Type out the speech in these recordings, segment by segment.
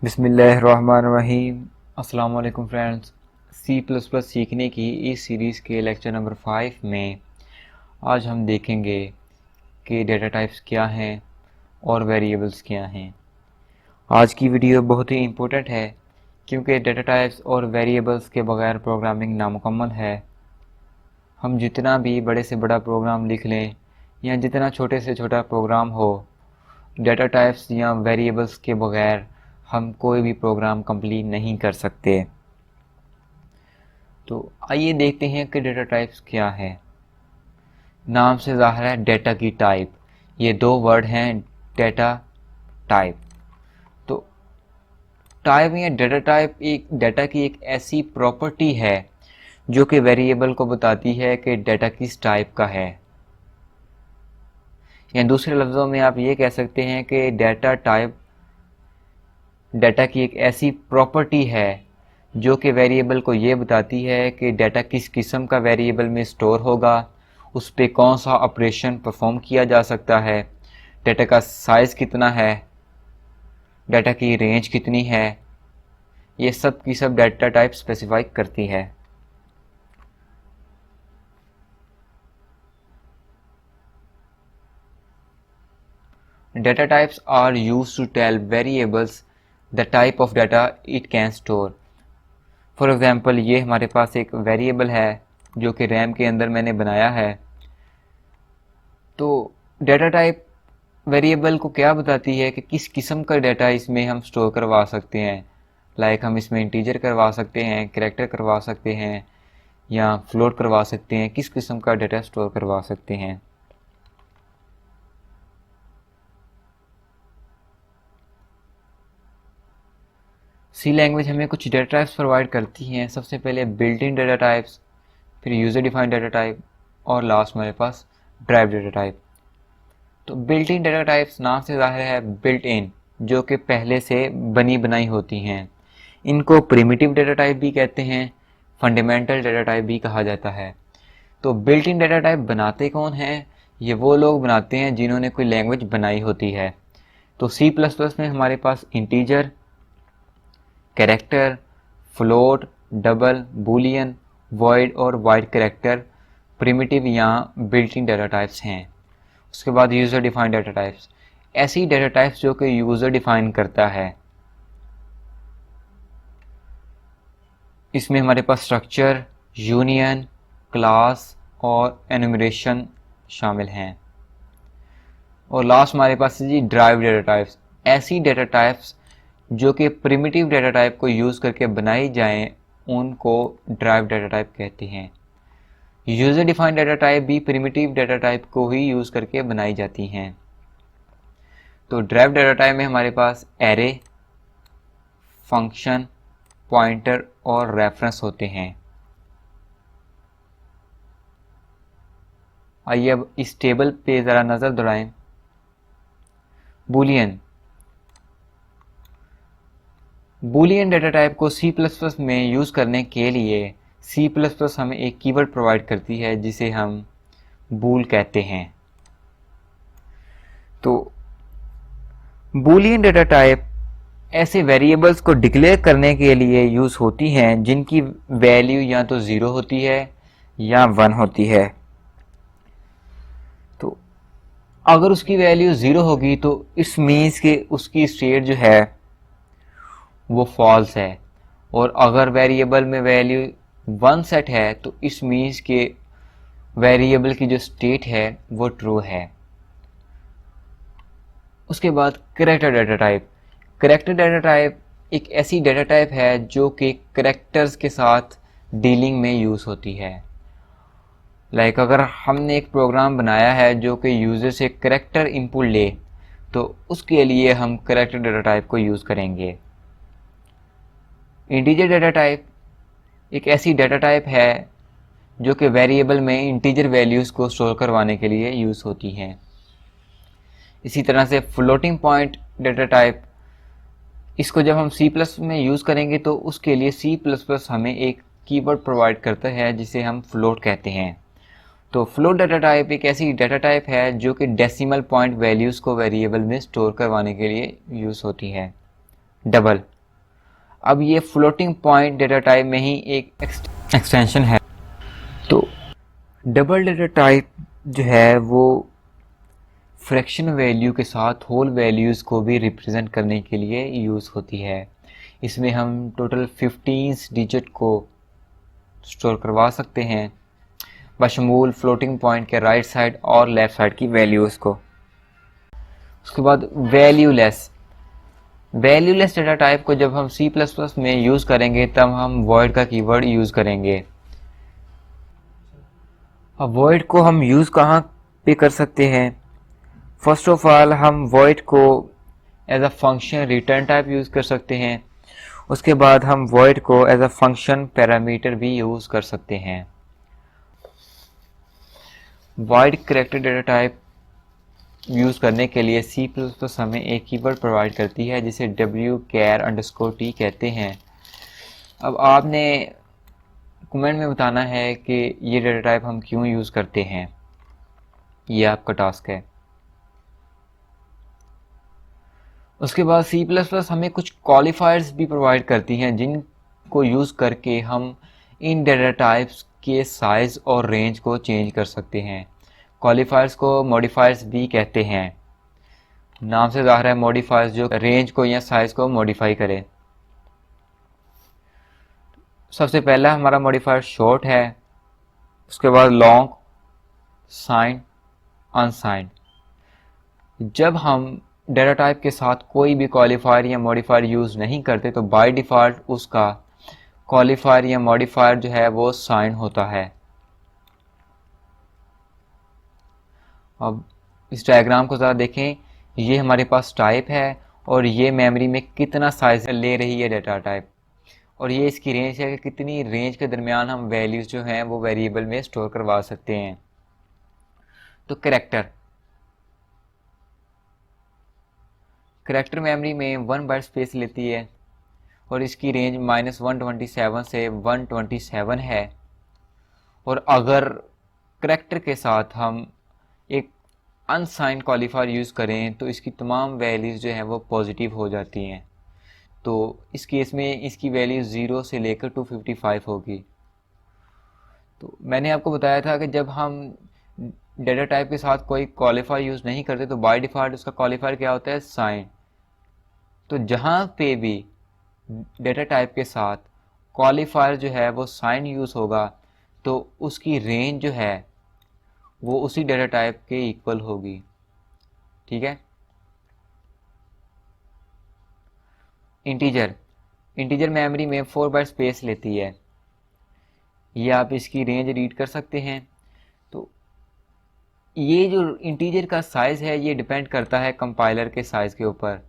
बिस्मिल्लाहिर्रहमानिर्रहीम। अस्सलाम वालेकुम फ्रेंड्स। सी प्लस प्लस सीखने की इस सीरीज़ के लेक्चर नंबर 5 में आज हम देखेंगे कि डेटा टाइप्स क्या हैं और वेरिएबल्स क्या हैं। आज की वीडियो बहुत ही इम्पोर्टेंट है क्योंकि डेटा टाइप्स और वेरिएबल्स के बगैर प्रोग्रामिंग नामुकम्मल है। हम जितना भी बड़े से बड़ा प्रोग्राम लिख लें या जितना छोटे से छोटा प्रोग्राम हो, डेटा टाइप्स या वेरिएबल्स के बगैर हम कोई भी प्रोग्राम कंप्लीट नहीं कर सकते। तो आइए देखते हैं कि डेटा टाइप्स क्या है। नाम से ज़ाहिर है डेटा की टाइप। ये दो वर्ड हैं, डेटा टाइप। तो टाइप या डेटा टाइप एक डेटा की एक ऐसी प्रॉपर्टी है जो कि वेरिएबल को बताती है कि डेटा किस टाइप का है। या दूसरे लफ्ज़ों में आप ये कह सकते हैं कि डेटा टाइप डेटा की एक ऐसी प्रॉपर्टी है जो कि वेरिएबल को ये बताती है कि डाटा किस किस्म का वेरिएबल में स्टोर होगा, उस पर कौन सा ऑपरेशन परफॉर्म किया जा सकता है, डाटा का साइज़ कितना है, डाटा की रेंज कितनी है। ये सब की सब डाटा टाइप स्पेसिफाई करती है। Data types are used to tell variables the type of data it can store. For example ये हमारे पास एक वेरिएबल है जो कि रैम के अंदर मैंने बनाया है। तो डेटा टाइप वेरिएबल को क्या बताती है कि किस किस्म का डाटा इसमें हम स्टोर करवा सकते हैं। लाइक हम इसमें इंटीजर करवा सकते हैं, कैरेक्टर करवा सकते हैं या फ्लोट करवा सकते हैं, किस किस्म का डाटा स्टोर करवा सकते हैं। सी लैंग्वेज हमें कुछ डेटा टाइप्स प्रोवाइड करती हैं। सबसे पहले बिल्ट इन डेटा टाइप्स, फिर यूज़र डिफाइंड डेटा टाइप और लास्ट हमारे पास ड्राइव डेटा टाइप। तो बिल्ट इन डेटा टाइप्स नाम से ज़ाहिर है बिल्ट इन, जो कि पहले से बनी बनाई होती हैं। इनको प्रिमिटिव डेटा टाइप भी कहते हैं, फंडामेंटल डेटा टाइप भी कहा जाता है। तो बिल्ट इन डेटा टाइप बनाते कौन हैं? ये वो लोग बनाते हैं जिन्होंने कोई लैंग्वेज बनाई होती है। तो सी प्लस प्लस में हमारे पास integer, character, float, double, boolean, void और वाइड कैरेक्टर प्रिमिटिव या बिल्ट इन डेटा टाइप्स हैं। उसके बाद यूज़र डिफाइंड डेटा टाइप्स, ऐसी डेटा टाइप्स जो कि यूज़र डिफाइन करता है। इसमें हमारे पास स्ट्रक्चर, यूनियन, क्लास और एनुमरेशन शामिल हैं। और लास्ट हमारे पास है जी ड्राइव डेटा टाइप्स, ऐसी डेटा टाइप्स जो कि प्रिमिटिव डेटा टाइप को यूज़ करके बनाई जाएं, उनको ड्राइव डेटा टाइप कहते हैं। यूज़र डिफाइंड डेटा टाइप भी प्रिमिटिव डेटा टाइप को ही यूज़ करके बनाई जाती हैं। तो ड्राइव डेटा टाइप में हमारे पास एरे, फंक्शन, पॉइंटर और रेफरेंस होते हैं। आइए अब इस टेबल पे ज़रा नज़र दौड़ाएं। बूलियन बूलियन डेटा टाइप को सी प्लस प्लस में यूज़ करने के लिए सी प्लस प्लस हमें एक कीवर्ड प्रोवाइड करती है जिसे हम बूल कहते हैं। तो बूलियन डेटा टाइप ऐसे वेरिएबल्स को डिक्लेयर करने के लिए यूज़ होती हैं जिनकी वैल्यू या तो ज़ीरो होती है या वन होती है। तो अगर उसकी वैल्यू ज़ीरो होगी तो इस मीन्स के उसकी स्टेट जो है वो फॉल्स है, और अगर वेरिएबल में वैल्यू वन सेट है तो इस मीन्स के वेरिएबल की जो स्टेट है वो ट्रू है। उसके बाद character data type, character data type एक ऐसी डेटा टाइप है जो कि करेक्टर्स के साथ डीलिंग में यूज़ होती है। लाइक अगर हमने एक प्रोग्राम बनाया है जो कि यूज़र से करेक्टर इनपुट ले, तो उसके लिए हम करेक्टर डेटा टाइप को यूज़ करेंगे। इंटीजर डेटा टाइप एक ऐसी डेटा टाइप है जो कि वेरिएबल में इंटीजर वैल्यूज़ को स्टोर करवाने के लिए यूज़ होती हैं। इसी तरह से फ्लोटिंग पॉइंट डेटा टाइप, इसको जब हम सी प्लस में यूज़ करेंगे तो उसके लिए सी प्लस प्लस हमें एक कीवर्ड प्रोवाइड करता है जिसे हम फ्लोट कहते हैं। तो फ्लोट डेटा टाइप एक ऐसी डेटा टाइप है जो कि डेसिमल पॉइंट वैल्यूज़ को वेरिएबल में स्टोर करवाने के लिए यूज़ होती है। डबल। अब ये फ्लोटिंग पॉइंट डेटा टाइप में ही एक एक्सटेंशन है। तो डबल डेटा टाइप जो है वो फ्रैक्शन वैल्यू के साथ होल वैल्यूज़ को भी रिप्रेजेंट करने के लिए यूज़ होती है। इसमें हम टोटल 15 डिजिट को स्टोर करवा सकते हैं बशमूल फ्लोटिंग पॉइंट के राइट साइड और लेफ़्ट साइड की वैल्यूज़ को। उसके बाद वैल्यूलेस डेटा टाइप को जब हम C++ में यूज़ करेंगे तब हम वॉइड का कीवर्ड यूज़ करेंगे। अब वॉइड को हम यूज़ कहाँ पे कर सकते हैं? फर्स्ट ऑफ ऑल हम वॉइड को as a function return type use कर सकते हैं। उसके बाद हम वॉइड को एज अ फंक्शन पैरामीटर भी यूज़ कर सकते हैं। Void character data type use करने के लिए C++ हमें एक कीवर्ड प्रोवाइड करती है जिसे wchar_t कहते हैं। अब आपने कमेंट में बताना है कि ये डेटा टाइप हम क्यों यूज़ करते हैं, ये आपका टास्क है। उसके बाद C++ हमें कुछ क्वालिफायर्स भी प्रोवाइड करती हैं जिनको यूज़ करके हम इन डेटा टाइप्स के साइज़ और रेंज को चेंज कर सकते हैं। क्वालिफायर्स को मॉडिफायर्स भी कहते हैं। नाम से ज़ाहिर है मॉडिफायर्स जो रेंज को या साइज़ को मॉडिफाई करे। सबसे पहला हमारा मॉडिफायर शॉर्ट है, उसके बाद लॉन्ग, साइन, अनसाइंड। जब हम डेटा टाइप के साथ कोई भी क्वालिफायर या मॉडिफायर यूज़ नहीं करते तो बाय डिफ़ॉल्ट उसका क्वालिफायर या मॉडिफायर जो है वो साइन होता है। अब इस डायग्राम को ज़रा देखें, ये हमारे पास टाइप है और ये मेमोरी में कितना साइज ले रही है डेटा टाइप, और ये इसकी रेंज है कि कितनी रेंज के दरमियान हम वैल्यूज़ जो हैं वो वेरिएबल में स्टोर करवा सकते हैं। तो करैक्टर मेमोरी में 1 बाइट स्पेस लेती है और इसकी रेंज -127 से 127 है। और अगर करैक्टर के साथ हम एक अनसाइंड क्वालिफायर यूज़ करें तो इसकी तमाम वैल्यूज़ जो हैं वो पॉजिटिव हो जाती हैं। तो इस केस में इसकी वैल्यू 0 से लेकर 255 होगी। तो मैंने आपको बताया था कि जब हम डेटा टाइप के साथ कोई क्वालिफायर यूज़ नहीं करते तो बाय डिफ़ॉल्ट उसका क्वालिफायर क्या होता है? साइन। तो जहाँ पे भी डेटा टाइप के साथ क्वालिफायर जो है वो साइन यूज़ होगा तो उसकी रेंज जो है वो उसी डेटा टाइप के इक्वल होगी। ठीक है। इंटीजर मेमोरी में 4 बाइट स्पेस लेती है, ये आप इसकी रेंज रीड कर सकते हैं। तो ये जो इंटीजर का साइज़ है ये डिपेंड करता है कंपाइलर के साइज़ के ऊपर।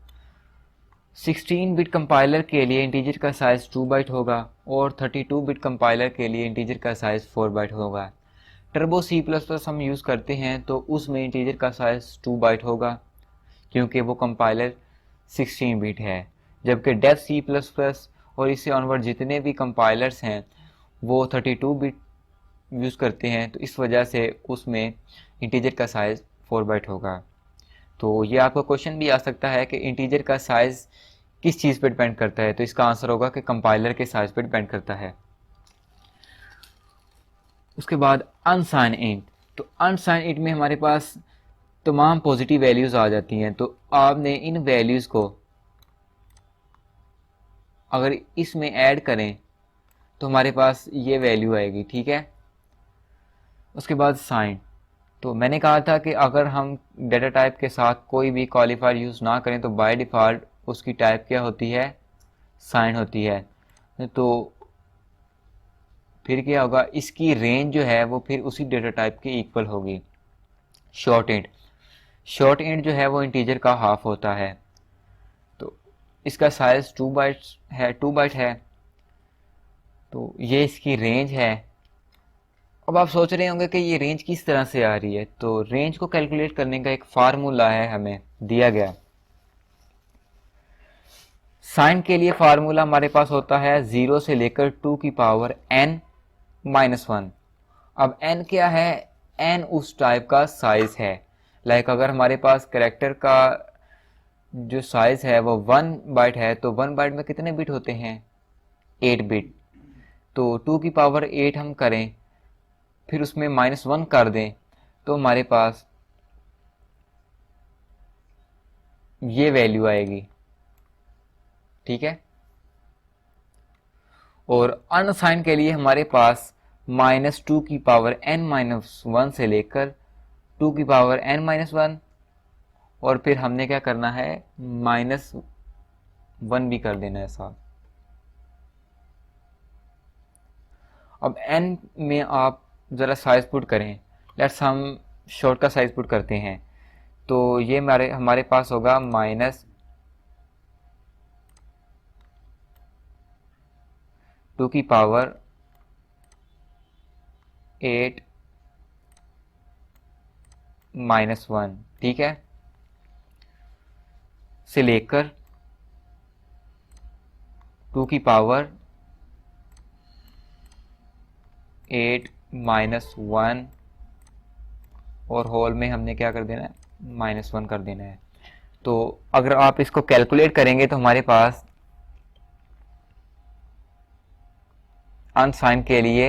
16 बिट कंपाइलर के लिए इंटीजर का साइज़ 2 बाइट होगा और 32 बिट कंपाइलर के लिए इंटीजर का साइज़ 4 बाइट होगा। टर्बो C++ हम यूज़ करते हैं तो उसमें इंटीजर का साइज़ 2 बाइट होगा क्योंकि वो कंपाइलर 16 बिट है, जबकि डेव C++ और इससे ऑनवर्ड जितने भी कंपाइलर्स हैं वो 32 बिट यूज़ करते हैं, तो इस वजह से उसमें इंटीजर का साइज़ 4 बाइट होगा। तो ये आपका क्वेश्चन भी आ सकता है कि इंटीजर का साइज़ किस चीज़ पर डिपेंड करता है, तो इसका आंसर होगा कि कंपाइलर के साइज़ पर डिपेंड करता है। उसके बाद अनसाइन इंट, तो अनसाइन इंट में हमारे पास तमाम पॉजिटिव वैल्यूज़ आ जाती हैं। तो आपने इन वैल्यूज़ को अगर इसमें ऐड करें तो हमारे पास ये वैल्यू आएगी। ठीक है। उसके बाद साइन, तो मैंने कहा था कि अगर हम डेटा टाइप के साथ कोई भी क्वालिफायर यूज़ ना करें तो बाय डिफ़ॉल्ट उसकी टाइप क्या होती है? साइन होती है। तो फिर क्या होगा? इसकी रेंज जो है वो फिर उसी डेटा टाइप के इक्वल होगी। शॉर्ट इंट जो है वो इंटीजर का हाफ होता है, तो इसका साइज़ 2 बाइट है, तो ये इसकी रेंज है। अब आप सोच रहे होंगे कि ये रेंज किस तरह से आ रही है, तो रेंज को कैलकुलेट करने का एक फार्मूला है हमें दिया गया। साइन के लिए फार्मूला हमारे पास होता है 0 से लेकर 2 की पावर n-1। अब n क्या है? n उस टाइप का साइज है। लाइक अगर हमारे पास कैरेक्टर का जो साइज़ है वो 1 बाइट है, तो 1 बाइट में कितने बिट होते हैं? 8 बिट। तो 2 की पावर 8 हम करें, फिर उसमें -1 कर दें, तो हमारे पास ये वैल्यू आएगी। ठीक है। और अनसाइन के लिए हमारे पास -2 की पावर n-1 से लेकर 2 की पावर n-1, और फिर हमने क्या करना है, -1 भी कर देना है साथ। अब n में आप ज़रा साइज पुट करें। लेट्स हम शॉर्ट का साइज पुट करते हैं, तो ये हमारे पास होगा -2 की पावर 8 -1, ठीक है, से लेकर 2 की पावर 8 -1, और होल में हमने क्या कर देना है, -1 कर देना है। तो अगर आप इसको कैलकुलेट करेंगे तो हमारे पास अनसाइन के लिए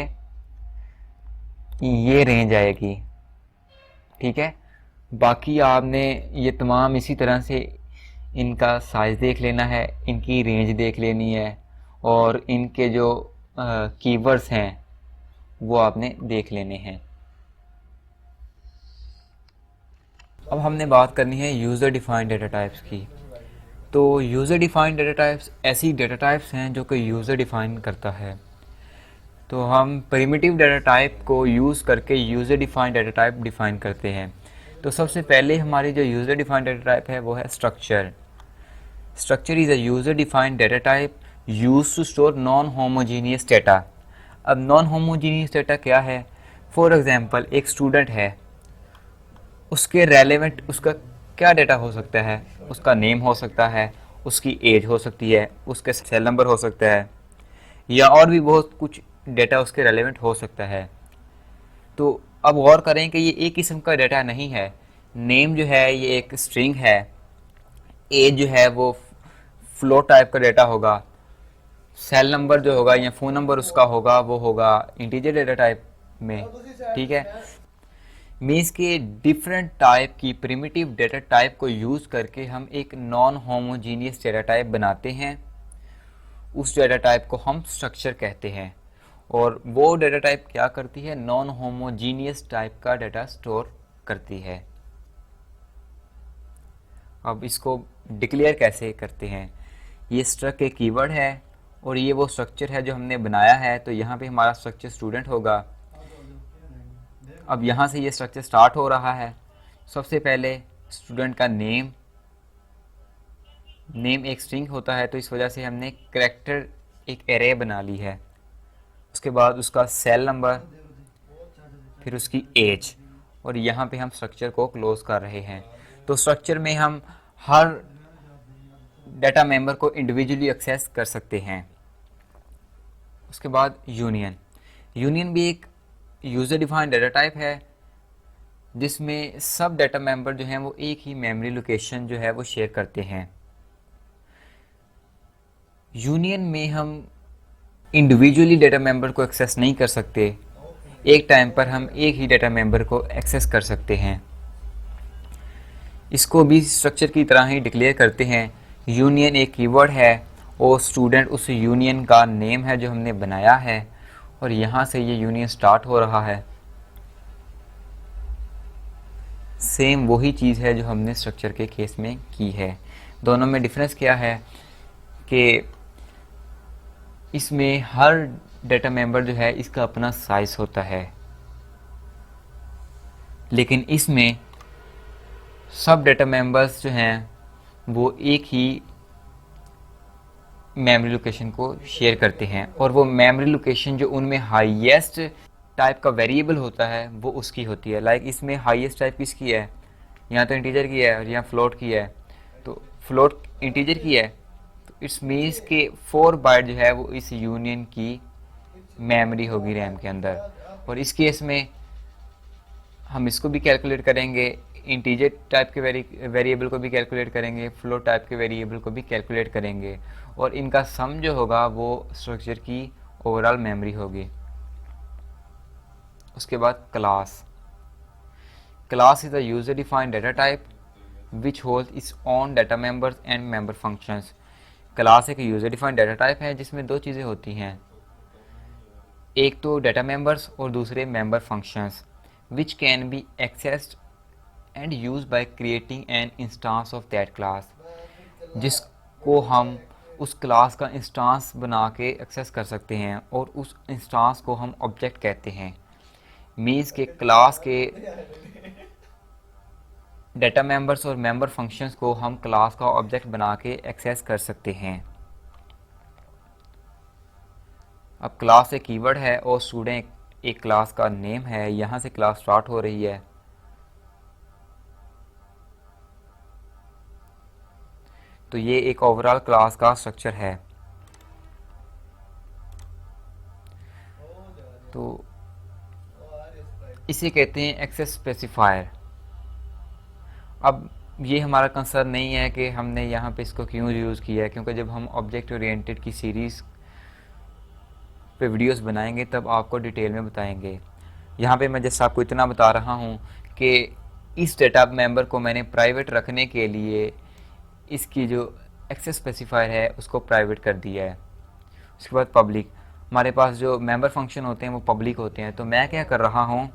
ये रेंज आएगी। ठीक है। बाकी आपने ये तमाम इसी तरह से इनका साइज़ देख लेना है, इनकी रेंज देख लेनी है, और इनके जो कीवर्ड्स हैं वो आपने देख लेने हैं। अब हमने बात करनी है यूज़र डिफाइंड डेटा टाइप्स की। तो यूज़र डिफाइंड डेटा टाइप्स ऐसी डेटा टाइप्स हैं जो कि यूज़र डिफाइन करता है। तो हम प्रिमिटिव डेटा टाइप को यूज़ करके user defined data type define करते हैं। तो सबसे पहले हमारी जो यूज़र डिफाइंड डेटा टाइप है वो है structure. Structure is a user defined data type use to store non homogeneous data. अब नॉन होमोजीनियस डेटा क्या है? फॉर एग्जांपल एक स्टूडेंट है, उसके रेलेवेंट उसका क्या डेटा हो सकता है? उसका नेम हो सकता है, उसकी एज हो सकती है, उसके सेल नंबर हो सकता है, या और भी बहुत कुछ डेटा उसके रेलेवेंट हो सकता है। तो अब गौर करें कि ये एक किस्म का डेटा नहीं है। नेम जो है ये एक स्ट्रिंग है, एज जो है वो फ्लोट टाइप का डेटा होगा, सेल नंबर जो होगा या फ़ोन नंबर उसका होगा वो होगा इंटीजर डेटा टाइप में। ठीक है। मीन्स के डिफरेंट टाइप की प्रिमिटिव डेटा टाइप को यूज़ करके हम एक नॉन होमोजीनियस डेटा टाइप बनाते हैं। उस डेटा टाइप को हम स्ट्रक्चर कहते हैं, और वो डेटा टाइप क्या करती है? नॉन होमोजीनियस टाइप का डेटा स्टोर करती है। अब इसको डिक्लेयर कैसे करते हैं? ये स्ट्रक्ट एक कीवर्ड है और ये वो स्ट्रक्चर है जो हमने बनाया है। तो यहाँ पे हमारा स्ट्रक्चर स्टूडेंट होगा। अब यहाँ से ये स्ट्रक्चर स्टार्ट हो रहा है। सबसे पहले स्टूडेंट का नेम एक स्ट्रिंग होता है, तो इस वजह से हमने कैरेक्टर एक एरे बना ली है। उसके बाद उसका सेल नंबर, फिर उसकी एज, और यहाँ पे हम स्ट्रक्चर को क्लोज कर रहे हैं। तो स्ट्रक्चर में हम हर डाटा मेंबर को इंडिविजुअली एक्सेस कर सकते हैं। उसके बाद यूनियन भी एक यूज़र डिफाइंड डेटा टाइप है, जिसमें सब डाटा मेंबर जो हैं वो एक ही मेमोरी लोकेशन जो है वो शेयर करते हैं। यूनियन में हम इंडिविजुअली डेटा मेंबर को एक्सेस नहीं कर सकते, एक टाइम पर हम एक ही डेटा मेंबर को एक्सेस कर सकते हैं। इसको भी स्ट्रक्चर की तरह ही डिक्लेयर करते हैं। यूनियन एक कीवर्ड है और स्टूडेंट उस यूनियन का नेम है जो हमने बनाया है, और यहाँ से ये यूनियन स्टार्ट हो रहा है। सेम वही चीज़ है जो हमने स्ट्रक्चर के केस में की है। दोनों में डिफरेंस क्या है कि इसमें हर डेटा मेंबर जो है इसका अपना साइज होता है, लेकिन इसमें सब डेटा मेंबर्स जो हैं वो एक ही मेमोरी लोकेशन को शेयर करते हैं, और वो मेमोरी लोकेशन जो उनमें हाईएस्ट टाइप का वेरिएबल होता है वो उसकी होती है। लाइक इसमें हाईएस्ट टाइप किसकी है? यहाँ तो इंटीजर की है और यहाँ फ्लोट की है। तो फ्लोट इंटीजर की है, तो इट्स मीन्स के 4 बाइट जो है वो इस यूनियन की मेमोरी होगी रैम के अंदर। और इस केस में हम इसको भी कैलकुलेट करेंगे, इंटीजर टाइप के वेरिएबल को भी कैलकुलेट करेंगे, फ्लोट टाइप के वेरिएबल को भी कैलकुलेट करेंगे, और इनका सम जो होगा वो स्ट्रक्चर की ओवरऑल मेमोरी होगी। उसके बाद class is a user defined data type which hold its own data members and member functions. Class एक यूजर डिफाइंड डाटा टाइप है जिसमें दो चीज़ें होती हैं, एक तो डाटा मेंबर्स और दूसरे member functions, which can be accessed and use by creating an instance of that class, जिसको हम उस क्लास का इंस्टांस बना के एक्सेस कर सकते हैं, और उस इंस्टांस को हम ऑब्जेक्ट कहते हैं। मीन्स के क्लास के डाटा मेंबर्स और मेंबर फंक्शंस को हम क्लास का ऑब्जेक्ट बना के एक्सेस कर सकते हैं। अब क्लास एक कीवर्ड है और स्टूडेंट एक क्लास का नेम है, यहाँ से क्लास स्टार्ट हो रही है। तो ये एक ओवरऑल क्लास का स्ट्रक्चर है। तो इसे कहते हैं एक्सेस स्पेसिफायर। अब ये हमारा कंसर्न नहीं है कि हमने यहाँ पे इसको क्यों यूज़ किया है, क्योंकि जब हम ऑब्जेक्ट ओरिएंटेड की सीरीज़ पे वीडियोस बनाएंगे तब आपको डिटेल में बताएंगे। यहाँ पे मैं जस्ट आपको इतना बता रहा हूँ कि इस डेटा मेंबर को मैंने प्राइवेट रखने के लिए इसकी जो एक्सेस स्पेसिफायर है उसको प्राइवेट कर दिया है। उसके बाद पब्लिक, हमारे पास जो मेंबर फंक्शन होते हैं वो पब्लिक होते हैं। तो मैं क्या कर रहा हूँ,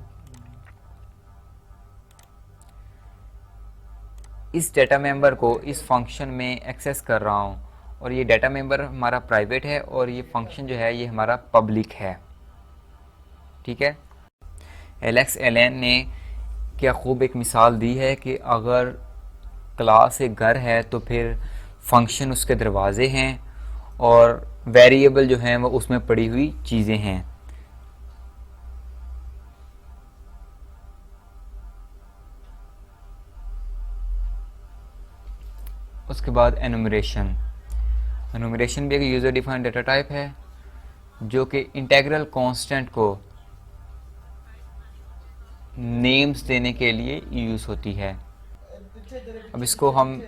इस डेटा मेंबर को इस फंक्शन में एक्सेस कर रहा हूँ, और ये डेटा मेंबर हमारा प्राइवेट है और ये फंक्शन जो है ये हमारा पब्लिक है। ठीक है। एलेक्स एलेन ने क्या खूब एक मिसाल दी है कि अगर क्लास एक घर है तो फिर फंक्शन उसके दरवाजे हैं और वेरिएबल जो हैं वो उसमें पड़ी हुई चीज़ें हैं। उसके बाद एनुमरेशन भी एक यूज़र डिफाइंड डाटा टाइप है जो कि इंटीग्रल कांस्टेंट को नेम्स देने के लिए यूज़ होती है। अब इसको हम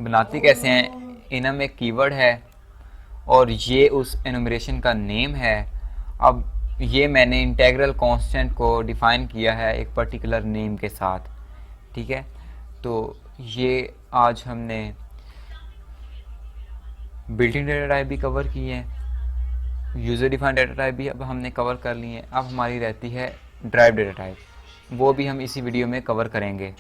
बनाते कैसे हैं, इनम एक कीवर्ड है और ये उस एनुमरेशन का नेम है। अब ये मैंने इंटीग्रल कांस्टेंट को डिफ़ाइन किया है एक पर्टिकुलर नेम के साथ। ठीक है। तो ये आज हमने बिल्ट इन डाटा टाइप भी कवर किए हैं, यूज़र डिफाइंड डाटा टाइप भी अब हमने कवर कर लिए हैं। अब हमारी रहती है ड्राइव डाटा टाइप, वो भी हम इसी वीडियो में कवर करेंगे।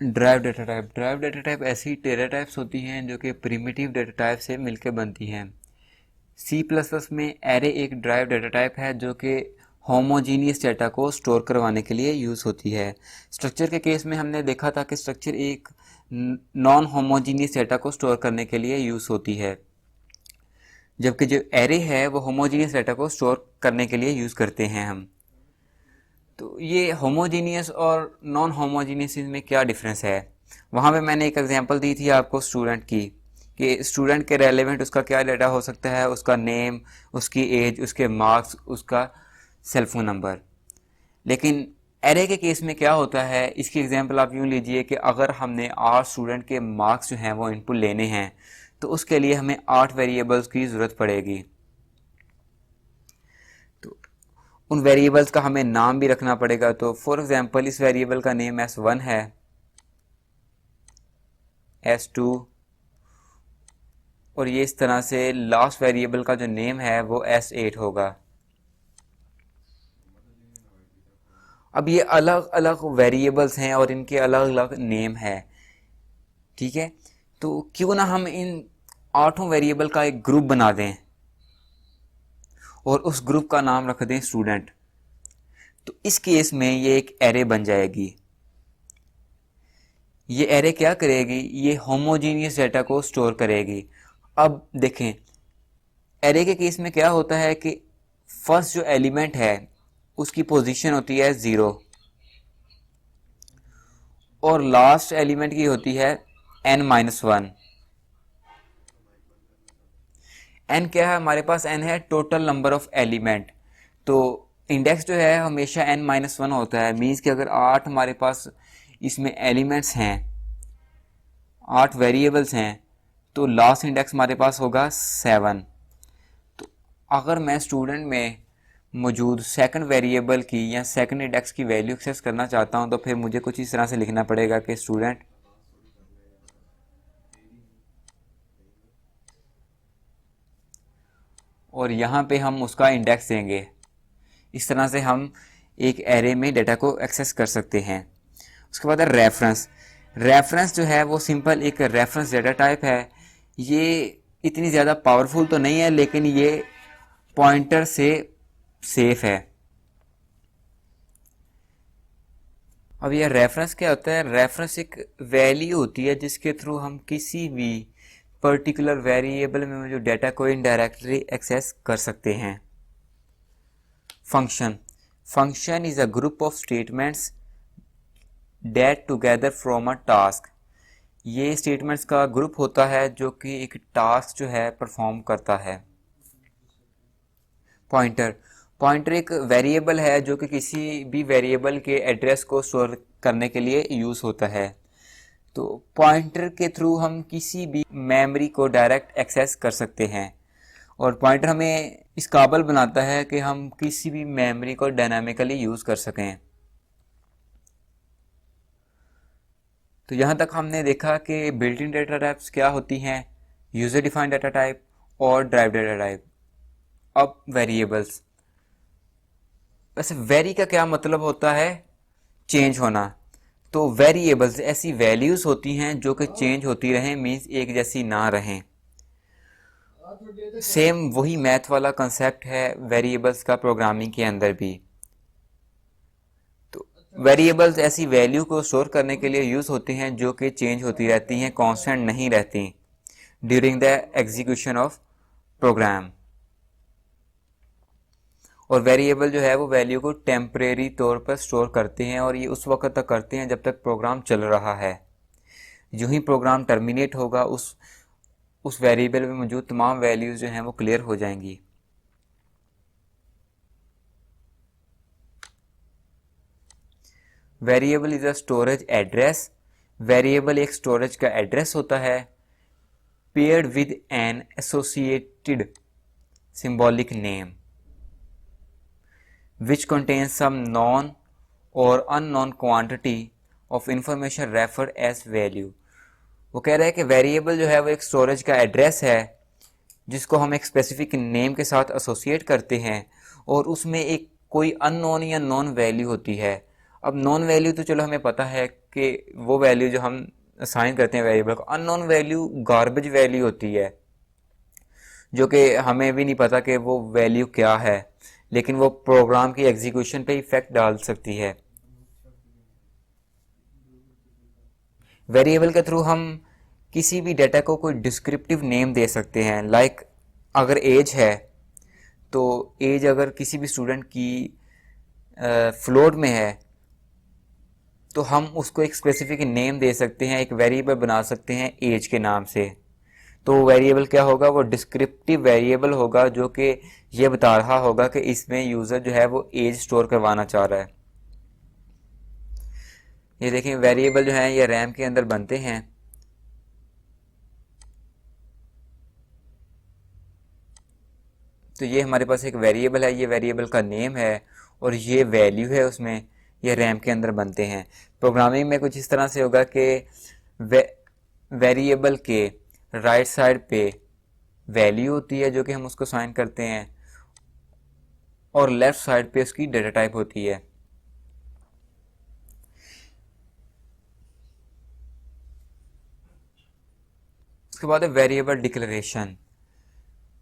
ड्राइव डाटा टाइप ऐसी डेटा टाइप्स होती हैं जो कि प्रिमिटिव डाटा टाइप से मिलकर बनती हैं। C++ में एरे एक ड्राइव डाटा टाइप है जो कि होमोजीनियस डाटा को स्टोर करवाने के लिए यूज़ होती है। स्ट्रक्चर के केस में हमने देखा था कि स्ट्रक्चर एक नॉन होमोजीनियस डाटा को स्टोर करने के लिए यूज़ होती है, जबकि जो एरे है वो होमोजीनियस डाटा को स्टोर करने के लिए यूज़ करते हैं हम। तो ये होमोजीनियस और नॉन होमोजीनियस में क्या डिफरेंस है, वहाँ पे मैंने एक एग्जांपल दी थी आपको स्टूडेंट की, कि स्टूडेंट के रेलेवेंट उसका क्या डाटा हो सकता है, उसका नेम, उसकी एज, उसके मार्क्स, उसका सेल फोन नंबर। लेकिन एरे के केस में क्या होता है, इसकी एग्जांपल आप यूँ लीजिए कि अगर हमने 8 स्टूडेंट के मार्क्स जो हैं वो इनपुट लेने हैं तो उसके लिए हमें 8 वेरिएबल्स की ज़रूरत पड़ेगी। तो उन वेरिएबल्स का हमें नाम भी रखना पड़ेगा। तो फॉर एग्जांपल इस वेरिएबल का नेम S1 है, S2, और ये इस तरह से लास्ट वेरिएबल का जो नेम है वो S8 होगा। अब ये अलग अलग वेरिएबल्स हैं और इनके अलग अलग नेम है। ठीक है। तो क्यों ना हम इन 8 वेरिएबल का एक ग्रुप बना दें और उस ग्रुप का नाम रख दें स्टूडेंट। तो इस केस में ये एक एरे बन जाएगी। ये एरे क्या करेगी, ये होमोजीनियस डाटा को स्टोर करेगी। अब देखें एरे के केस में क्या होता है कि फर्स्ट जो एलिमेंट है उसकी पोजीशन होती है 0 और लास्ट एलिमेंट की होती है n-1। n क्या है हमारे पास, n है टोटल नंबर ऑफ एलिमेंट। तो इंडेक्स जो है हमेशा n-1 होता है, मीन्स कि अगर 8 हमारे पास इसमें एलिमेंट्स हैं, 8 वेरिएबल्स हैं, तो लास्ट इंडेक्स हमारे पास होगा 7। तो अगर मैं स्टूडेंट में मौजूद सेकंड वेरिएबल की या सेकंड इंडेक्स की वैल्यू एक्सेस करना चाहता हूं, तो फिर मुझे कुछ इस तरह से लिखना पड़ेगा कि स्टूडेंट और यहाँ पे हम उसका इंडेक्स देंगे। इस तरह से हम एक एरे में डेटा को एक्सेस कर सकते हैं। उसके बाद है रेफरेंस। रेफरेंस जो है वो सिंपल एक रेफरेंस डेटा टाइप है। ये इतनी ज़्यादा पावरफुल तो नहीं है, लेकिन ये पॉइंटर से सेफ है। अब यह रेफरेंस क्या होता है? रेफरेंस एक वैल्यू होती है जिसके थ्रू हम किसी भी पर्टिकुलर वेरिएबल में मौजूद डेटा को इनडायरेक्टली एक्सेस कर सकते हैं। Function is a group of statements that together from a task. ये स्टेटमेंट्स का ग्रुप होता है जो कि एक टास्क जो है परफॉर्म करता है। पॉइंटर एक वेरिएबल है जो कि किसी भी वेरिएबल के एड्रेस को स्टोर करने के लिए यूज होता है। तो पॉइंटर के थ्रू हम किसी भी मेमोरी को डायरेक्ट एक्सेस कर सकते हैं, और पॉइंटर हमें इस काबिल बनाता है कि हम किसी भी मेमोरी को डायनामिकली यूज कर सकें। तो यहाँ तक हमने देखा कि बिल्ट इन डेटा टाइप्स क्या होती हैं, यूजर डिफाइंड डेटा टाइप और ड्राइव डेटा टाइप। अब वेरिएबल्स। वैसे वेरी का क्या मतलब होता है? चेंज होना। तो वेरिएबल्स ऐसी वैल्यूज होती हैं जो कि चेंज होती रहें, मीन्स एक जैसी ना रहें। सेम वही मैथ वाला कंसेप्ट है वेरिएबल्स का प्रोग्रामिंग के अंदर भी। तो वेरिएबल्स ऐसी वैल्यू को स्टोर करने के लिए यूज होती हैं जो कि चेंज होती रहती हैं, कांस्टेंट नहीं रहती during the execution of program. और वेरिएबल जो है वो वैल्यू को टेम्परेरी तौर पर स्टोर करते हैं, और ये उस वक्त तक करते हैं जब तक प्रोग्राम चल रहा है। जो ही प्रोग्राम टर्मिनेट होगा उस वेरिएबल में मौजूद तमाम वैल्यूज जो हैं वो क्लियर हो जाएंगी। Variable is a storage address. Variable एक स्टोरेज का एड्रेस होता है, paired with an associated symbolic name which contains some known or unknown quantity of information referred as value। वो कह रहा है कि वेरिएबल जो है वो एक स्टोरेज का एड्रेस है जिसको हम एक स्पेसिफिक नेम के साथ एसोसिएट करते हैं, और उसमें एक कोई अननोन या नॉन वैल्यू होती है। अब नॉन वैल्यू तो चलो हमें पता है कि वो वैल्यू जो हम असाइन करते हैं वेरिएबल को। अननोन वैल्यू गार्बेज वैल्यू होती है जो कि हमें भी नहीं पता कि वो वैल्यू क्या है, लेकिन वो प्रोग्राम की एग्जीक्यूशन पे इफेक्ट डाल सकती है। वेरिएबल के थ्रू हम किसी भी डेटा को कोई डिस्क्रिप्टिव नेम दे सकते हैं। लाइक अगर एज है, तो एज अगर किसी भी स्टूडेंट की फ्लोट में है तो हम उसको एक स्पेसिफिक नेम दे सकते हैं, एक वेरिएबल बना सकते हैं एज के नाम से। तो वेरिएबल क्या होगा? वो डिस्क्रिप्टिव वेरिएबल होगा जो कि ये बता रहा होगा कि इसमें यूज़र जो है वो एज स्टोर करवाना चाह रहा है। ये देखें वेरिएबल जो है ये रैम के अंदर बनते हैं। तो ये हमारे पास एक वेरिएबल है, ये वेरिएबल का नेम है और ये वैल्यू है उसमें, ये रैम के अंदर बनते हैं। प्रोग्रामिंग में कुछ इस तरह से होगा कि वेरिएबल के राइट साइड पे वैल्यू होती है जो कि हम उसको साइन करते हैं, और लेफ्ट साइड पे उसकी डेटा टाइप होती है। उसके बाद है वेरिएबल डिक्लेरेशन।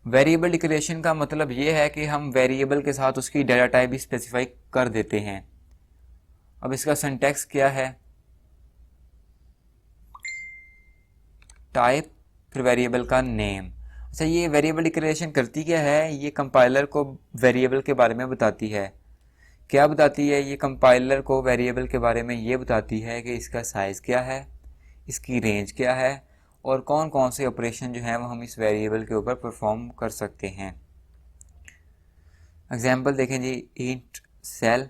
वेरिएबल डिक्लेरेशन का मतलब ये है कि हम वेरिएबल के साथ उसकी डेटा टाइप भी स्पेसिफाई कर देते हैं। अब इसका सिंटैक्स क्या है? टाइप फिर वेरिएबल का नेम। अच्छा, ये वेरिएबल डिक्लेरेशन करती क्या है? ये कंपाइलर को वेरिएबल के बारे में बताती है। क्या बताती है? ये कंपाइलर को वेरिएबल के बारे में ये बताती है कि इसका साइज़ क्या है, इसकी रेंज क्या है, और कौन कौन से ऑपरेशन जो हैं वो हम इस वेरिएबल के ऊपर परफॉर्म कर सकते हैं। एग्जाम्पल देखें जी, इंट सेल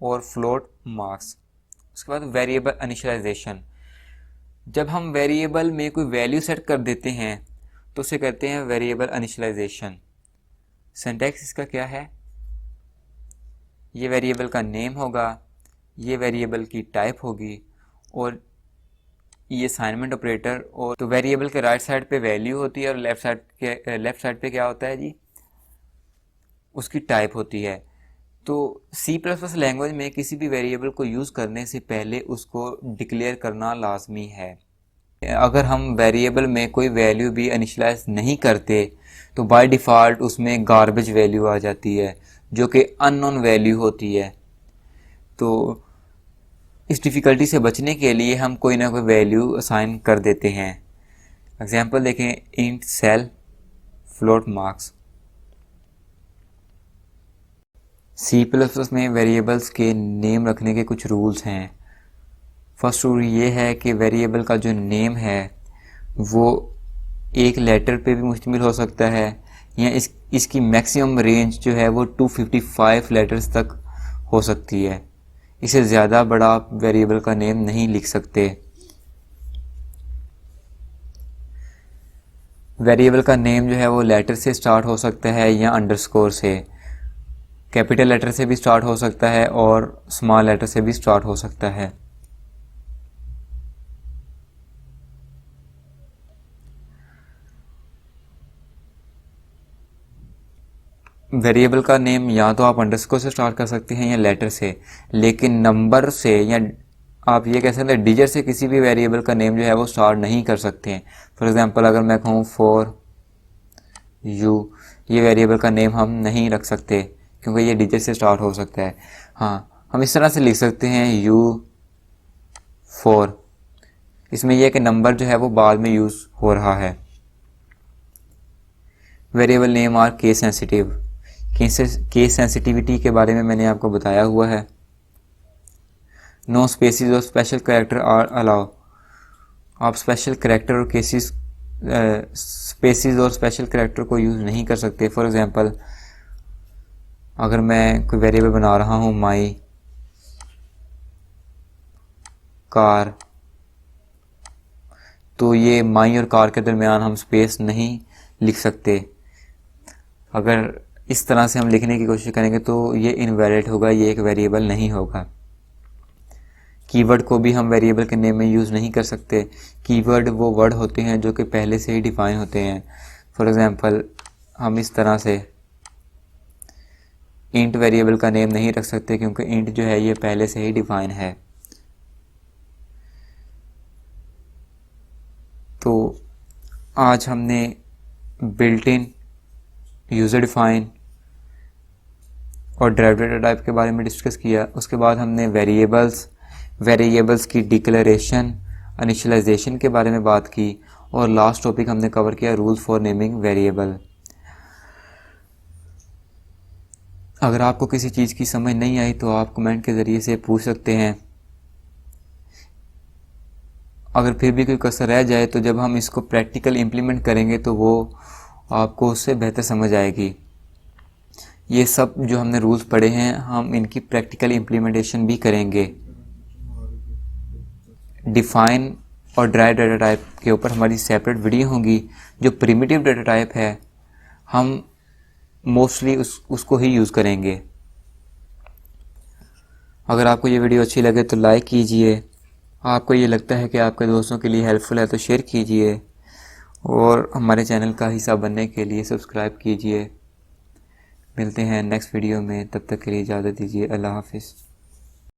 और फ्लोट मार्क्स। उसके बाद वेरिएबल इनिशियलाइजेशन। जब हम वेरिएबल में कोई वैल्यू सेट कर देते हैं तो उसे कहते हैं वेरिएबल इनिशियलाइजेशन। सिंटैक्स इसका क्या है, ये वेरिएबल का नेम होगा, ये वेरिएबल की टाइप होगी और ये असाइनमेंट ऑपरेटर। और तो वेरिएबल के राइट साइड पे वैल्यू होती है और लेफ्ट साइड पे क्या होता है जी, उसकी टाइप होती है। तो C++ लैंग्वेज में किसी भी वेरिएबल को यूज़ करने से पहले उसको डिक्लेयर करना लाजमी है। अगर हम वेरिएबल में कोई वैल्यू भी इनिशियलाइज नहीं करते तो बाय डिफ़ॉल्ट उसमें गार्बेज वैल्यू आ जाती है जो कि अननोन वैल्यू होती है। तो इस डिफ़िकल्टी से बचने के लिए हम कोई ना कोई वैल्यू असाइन कर देते हैं। एग्जांपल देखें, int sale float marks. C++ में वेरिएबल्स के नेम रखने के कुछ रूल्स हैं। फर्स्ट रूल ये है कि वेरिएबल का जो नेम है वो एक लेटर पे भी मुश्तमिल हो सकता है या इसकी मैक्सिमम रेंज जो है वो 255 लेटर्स तक हो सकती है। इससे ज़्यादा बड़ा आप वेरिएबल का नेम नहीं लिख सकते। वेरिएबल का नेम जो है वो लेटर से स्टार्ट हो सकता है या अंडरस्कोर से। कैपिटल लेटर से भी स्टार्ट हो सकता है और स्मॉल लेटर से भी स्टार्ट हो सकता है। वेरिएबल का नेम या तो आप अंडरस्कोर से स्टार्ट कर सकते हैं या लेटर से, लेकिन नंबर से या आप ये कह सकते हैं डिजिट से किसी भी वेरिएबल का नेम जो है वो स्टार्ट नहीं कर सकते हैं। फॉर एग्जांपल अगर मैं कहूँ फॉर यू, ये वेरिएबल का नेम हम नहीं रख सकते क्योंकि ये डिजिट से स्टार्ट हो सकता है। हाँ, हम इस तरह से लिख सकते हैं U4। इसमें यह है कि नंबर जो है वो बाद में यूज़ हो रहा है। Variable name are case sensitive. Case sensitivity के बारे में मैंने आपको बताया हुआ है। नो स्पेसिस और स्पेशल कैरेक्टर आर अलाउ। आप स्पेशल कैरेक्टर और स्पेसिस और स्पेशल कैरेक्टर को यूज़ नहीं कर सकते। फॉर एग्जांपल अगर मैं कोई वेरिएबल बना रहा हूँ माई कार, तो ये माई और कार के दरमियान हम स्पेस नहीं लिख सकते। अगर इस तरह से हम लिखने की कोशिश करेंगे तो ये इनवैलिड होगा, ये एक वेरिएबल नहीं होगा। कीवर्ड को भी हम वेरिएबल के नेम में यूज़ नहीं कर सकते। कीवर्ड वो वर्ड होते हैं जो कि पहले से ही डिफाइन होते हैं। फॉर एग्जांपल हम इस तरह से इंट वेरिएबल का नेम नहीं रख सकते क्योंकि इंट जो है ये पहले से ही डिफाइन है। तो आज हमने बिल्ट इन, यूज़र डिफाइन और डिराइव्ड डेटा टाइप के बारे में डिस्कस किया। उसके बाद हमने वेरिएबल्स की डिक्लेरेशन, इनिशियलाइजेशन के बारे में बात की और लास्ट टॉपिक हमने कवर किया रूल्स फॉर नेमिंग वेरिएबल। अगर आपको किसी चीज़ की समझ नहीं आई तो आप कमेंट के ज़रिए से पूछ सकते हैं। अगर फिर भी कोई कसर रह जाए तो जब हम इसको प्रैक्टिकल इम्प्लीमेंट करेंगे तो वो आपको उससे बेहतर समझ आएगी। ये सब जो हमने रूल्स पढ़े हैं हम इनकी प्रैक्टिकल इम्प्लीमेंटेशन भी करेंगे। डिफाइन और ड्राइव डेटा टाइप के ऊपर हमारी सेपरेट वीडियो होंगी। जो प्रिमिटिव डेटा टाइप है हम मोस्टली उसको ही यूज़ करेंगे। अगर आपको ये वीडियो अच्छी लगे तो लाइक कीजिए। आपको ये लगता है कि आपके दोस्तों के लिए हेल्पफुल है तो शेयर कीजिए और हमारे चैनल का हिस्सा बनने के लिए सब्सक्राइब कीजिए। मिलते हैं नेक्स्ट वीडियो में, तब तक के लिए इजाज़त दीजिए। अल्लाह हाफिज़।